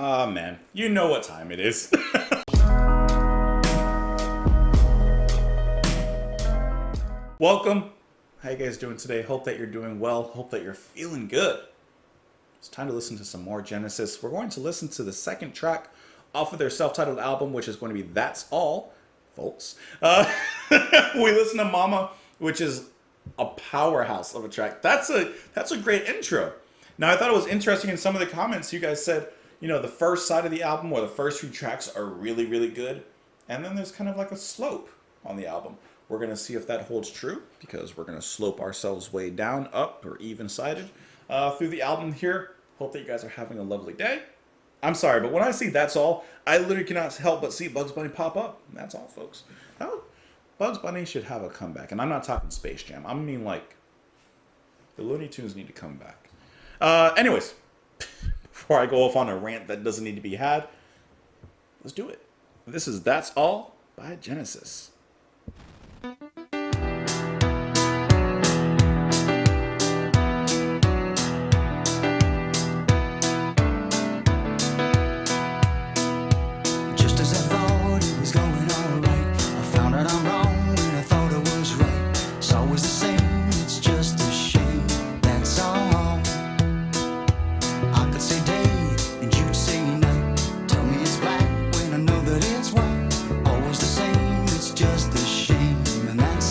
Ah, man, you know what time it is. Welcome. How you guys doing today? Hope that you're doing well. Hope that you're feeling good. It's time to listen to some more Genesis. We're going to listen to the second track off of their self-titled album, which is going to be That's All, folks. We listen to Mama, which is a powerhouse of a track. That's a great intro. Now, I thought it was interesting in some of the comments you guys said, you know, the first side of the album or the first few tracks are really, really good. And then there's kind of like a slope on the album. We're going to see if that holds true because we're going to slope ourselves way down, up, or even-sided through the album here. Hope that you guys are having a lovely day. I'm sorry, but when I see That's All, I literally cannot help but see Bugs Bunny pop up. That's all, folks. Now, Bugs Bunny should have a comeback. And I'm not talking Space Jam. I mean, like, the Looney Tunes need to come back. Anyways, before I go off on a rant that doesn't need to be had, let's do it. This is That's All by Genesis. Just as I thought it was going alright, I found out I'm wrong when I thought I was right. It's always the same, it's just a shame, that's all. I could say day and you'd say night. Tell me it's black when I know that it's white. Always the same, it's just a shame, and that's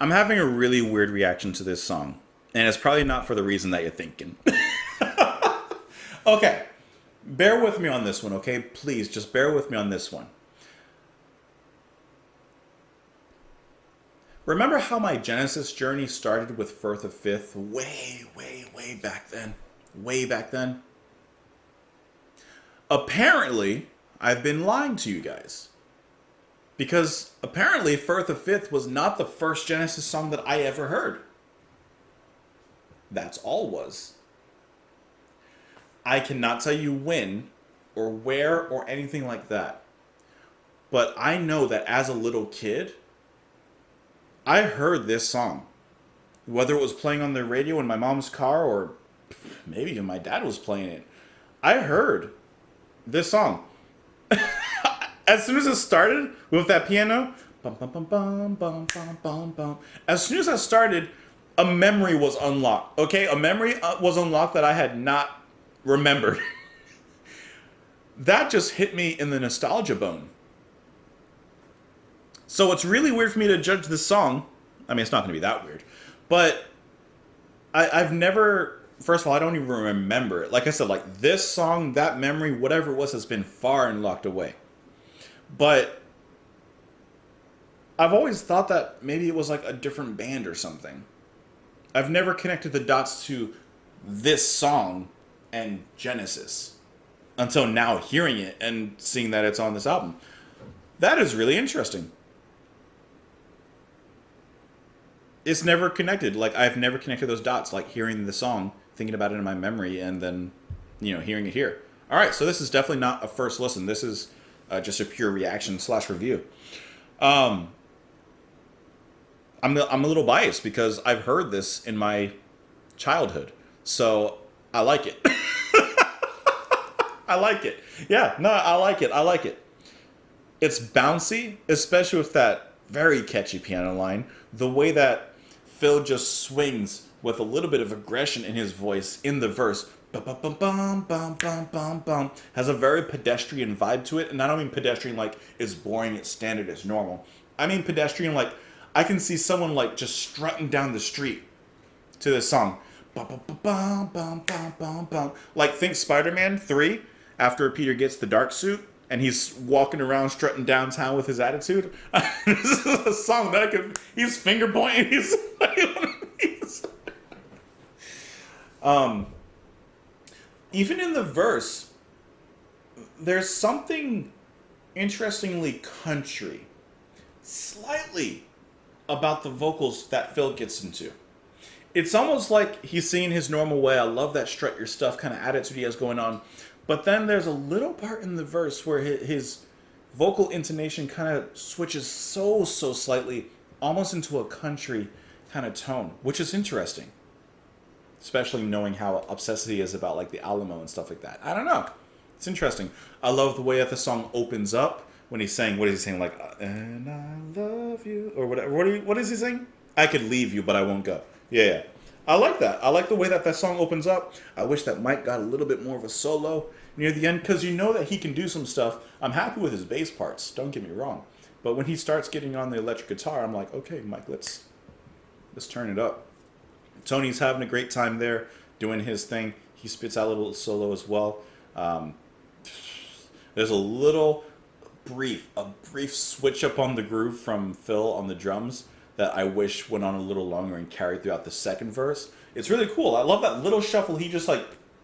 I'm having a really weird reaction to this song. And it's probably not for the reason that you're thinking. Okay. Bear with me on this one, okay? Please, just bear with me on this one. Remember how my Genesis journey started with Firth of Fifth way back then? Way back then? Apparently, I've been lying to you guys. Because apparently Firth of Fifth was not the first Genesis song that I ever heard. That's all was. I cannot tell you when or where or anything like that. But I know that as a little kid, I heard this song. Whether it was playing on the radio in my mom's car or maybe even my dad was playing it. I heard this song. As soon as it started with that piano, bum, bum, bum, bum, bum, bum, bum, bum. As soon as I started, a memory was unlocked. Okay, a memory was unlocked that I had not remembered. That just hit me in the nostalgia bone. So it's really weird for me to judge this song. I mean, it's not going to be that weird. But I've never... First of all, I don't even remember it. Like I said, like this song, that memory, whatever it was, has been far and locked away. But I've always thought that maybe it was like a different band or something. I've never connected the dots to this song and Genesis until now hearing it and seeing that it's on this album. That is really interesting. It's never connected. Like, I've never connected those dots, like hearing the song, thinking about it in my memory, and then, hearing it here. All right, so this is definitely not a first listen. This is just a pure reaction / review. I'm a little biased because I've heard this in my childhood, so I like it. I like it. Yeah, no, I like it. It's bouncy, especially with that very catchy piano line. The way that Phil just swings with a little bit of aggression in his voice in the verse. Bum, bum, bum, bum, bum, bum, bum, bum, has a very pedestrian vibe to it. And I don't mean pedestrian like it's boring, it's standard, it's normal. I mean pedestrian like I can see someone like just strutting down the street to this song. Bum, bum, bum, bum, bum, bum, bum, bum. Like think Spider-Man 3 after Peter gets the dark suit and he's walking around strutting downtown with his attitude. This is a song that I could... He's finger pointing. He's... Even in the verse, there's something interestingly country, slightly, about the vocals that Phil gets into. It's almost like he's singing his normal way. I love that strut your stuff kind of attitude he has going on. But then there's a little part in the verse where his vocal intonation kind of switches so slightly, almost into a country kind of tone, which is interesting. Especially knowing how obsessed he is about like the Alamo and stuff like that. I don't know. It's interesting. I love the way that the song opens up when he's saying, what is he saying? Like, and I love you, or whatever. What is he saying? I could leave you, but I won't go. Yeah. I like that. I like the way that song opens up. I wish that Mike got a little bit more of a solo near the end, because you know that he can do some stuff. I'm happy with his bass parts, don't get me wrong. But when he starts getting on the electric guitar, I'm like, okay, Mike, let's turn it up. Tony's having a great time there, doing his thing. He spits out a little solo as well. There's a little brief switch up on the groove from Phil on the drums that I wish went on a little longer and carried throughout the second verse. It's really cool. I love that little shuffle he just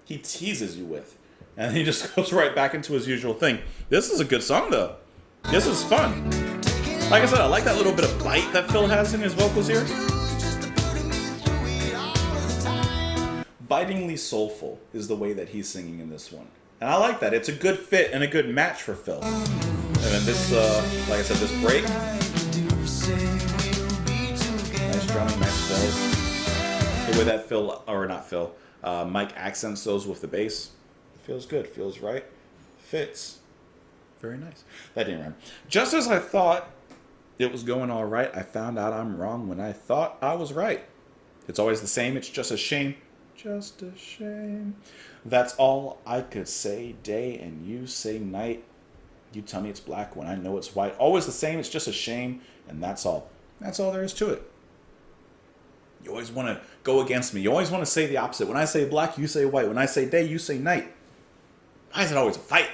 he teases you with. And he just goes right back into his usual thing. This is a good song though. This is fun. Like I said, I like that little bit of bite that Phil has in his vocals here. Bitingly soulful is the way that he's singing in this one. And I like that. It's a good fit and a good match for Phil. And then this, like I said, this break. Nice drumming, nice fills. The way that Mike accents those with the bass. Feels good, feels right, fits. Very nice. That didn't rhyme. Just as I thought it was going all right, I found out I'm wrong when I thought I was right. It's always the same, it's just a shame. Just a shame. That's all I could say day and you say night. You tell me it's black when I know it's white. Always the same, it's just a shame. And that's all. That's all there is to it. You always want to go against me. You always want to say the opposite. When I say black, you say white. When I say day, you say night. Why is it always a fight?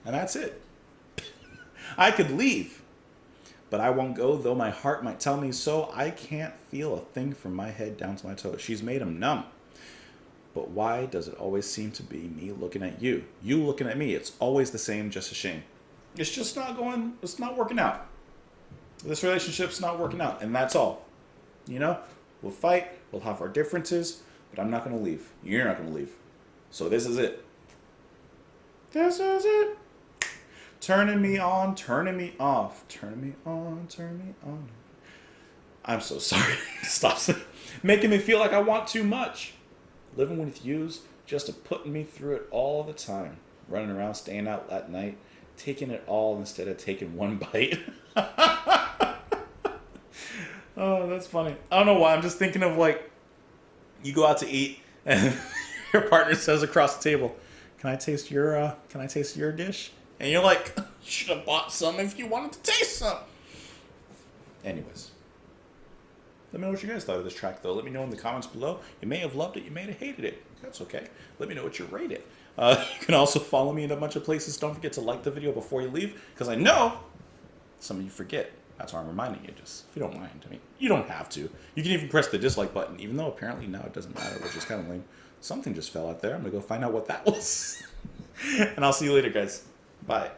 And that's it. I could leave, but I won't go, though my heart might tell me so. I can't feel a thing from my head down to my toes. She's made him numb. But why does it always seem to be me looking at you? You looking at me. It's always the same, just a shame. It's just not going, it's not working out. This relationship's not working out, and that's all. You know, we'll fight, we'll have our differences, but I'm not going to leave. You're not going to leave. So this is it. This is it. Turning me on, turning me off. Turning me on, turning me on. I'm so sorry. Stop making me feel like I want too much. Living with you's just a putting me through it all the time. Running around, staying out at night, taking it all instead of taking one bite. Oh, that's funny. I don't know why. I'm just thinking of like, you go out to eat and your partner says across the table, can I taste your dish? And you're like, you should have bought some if you wanted to taste some. Anyways. Let me know what you guys thought of this track, though. Let me know in the comments below. You may have loved it. You may have hated it. That's okay. Let me know what you rate it. You can also follow me in a bunch of places. Don't forget to like the video before you leave, because I know some of you forget. That's why I'm reminding you, just if you don't mind. I mean, you don't have to. You can even press the dislike button, even though apparently now it doesn't matter, which is kind of lame. Something just fell out there. I'm going to go find out what that was. And I'll see you later, guys. Bye.